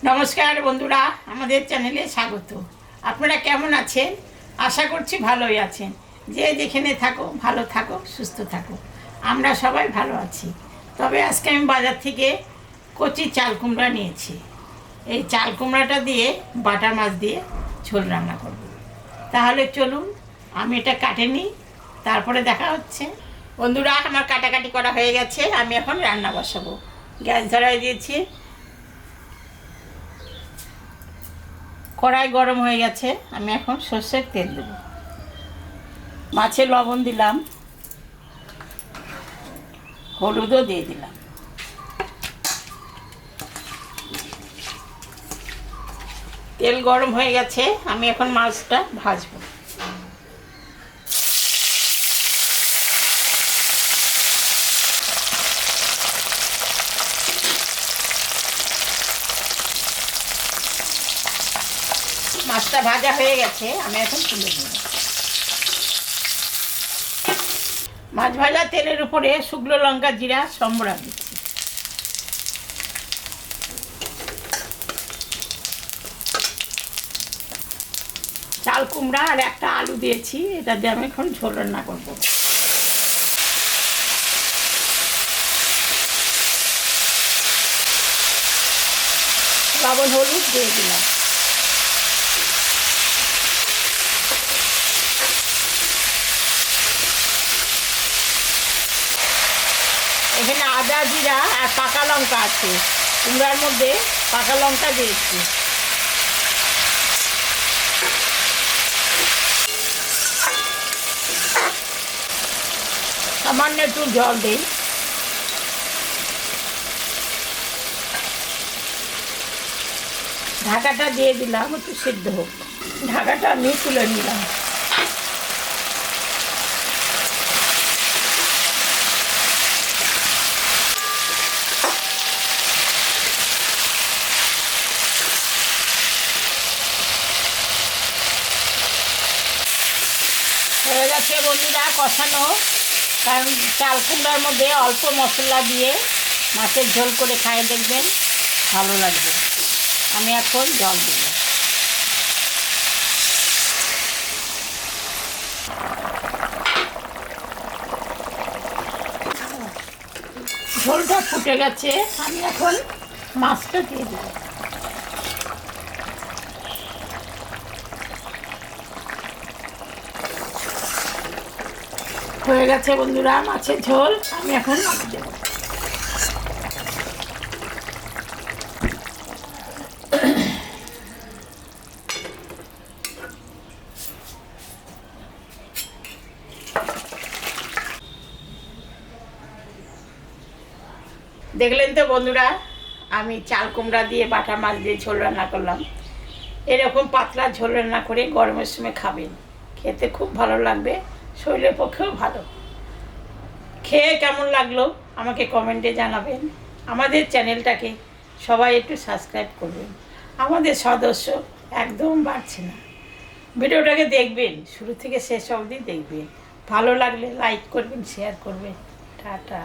নমস্কার বন্ধুরা, আমাদের চ্যানেলে স্বাগত। আপনারা কেমন আছেন? আশা করছি ভালোই আছেন। যে যেখানে থাকো ভালো থাকো, সুস্থ থাকো। আমরা সবাই ভালো আছি। তবে আজকে আমি বাজার থেকে কচি চাল কুমড়া নিয়েছি। এই চাল কুমড়াটা দিয়ে বাটা মাছ দিয়ে ঝোল রান্না করব। তাহলে চলুন আমি এটা কাটে নিই, তারপরে দেখা হচ্ছে। বন্ধুরা, আমার কাটাকাটি করা হয়ে গেছে। আমি এখন রান্না বসাবো। গ্যাস ধরাই দিয়েছি। কড়াই গরম হয়ে গেছে। আমি এখন সর্ষের তেল দেব। মাছে লবণ দিলাম, হলুদও দিয়ে দিলাম। তেল গরম হয়ে গেছে। আমি এখন মাছটা ভাজবো। মাছটা ভাজা হয়ে গেছে। আমি এখন তুলে নেব। মাছ ভাজা তেলের উপরে শুকনো লঙ্কা, জিরা, সম্বরা দিচ্ছি। চাল কুমড়া আর একটা আলু দিয়েছি। এটা দিয়ে আমি এখন ঝোল রান্না করবো। লবণ হলুদ দিয়ে দিলাম। এখানে আদা, জিরা আর পাকা লঙ্কা আছে। কুমড়ার মধ্যে পাকা লঙ্কা দিয়েছি। সামান্য একটু জল দিই। ঢাকাটা দিয়ে দিলাম, একটু সিদ্ধ হোক। ঢাকাটা আমি তুলে নিলাম। হয়ে গেছে বন্ধুরা কষানো। কারণ চাল কুমড়ার মধ্যে অল্প মশলা দিয়ে মাছের ঝোল করে খাই, দেখবেন ভালো লাগবে। আমি এখন জল দেব। ঝোলটা ফুটে গেছে। আমি এখন মাছটা দিয়ে দেব। হয়ে গেছে বন্ধুরা মাছের ঝোল। আমি এখন মাছ দেব। দেখলেন তো বন্ধুরা, আমি চাল কুমড়া দিয়ে বাটা মাছ দিয়ে ঝোল রান্না করলাম। এরকম পাতলা ঝোল রান্না করে গরমের সময় খাবেন, খেতে খুব ভালো লাগবে, শরীরের পক্ষেও ভালো। খেয়ে কেমন লাগলো আমাকে কমেন্টে জানাবেন। আমাদের চ্যানেলটাকে সবাই একটু সাবস্ক্রাইব করবেন। আমাদের সদস্য একদম বাড়ছে না। ভিডিওটাকে দেখবেন, শুরু থেকে শেষ অবধি দেখবেন। ভালো লাগলে লাইক করবেন, শেয়ার করবেন। টাটা।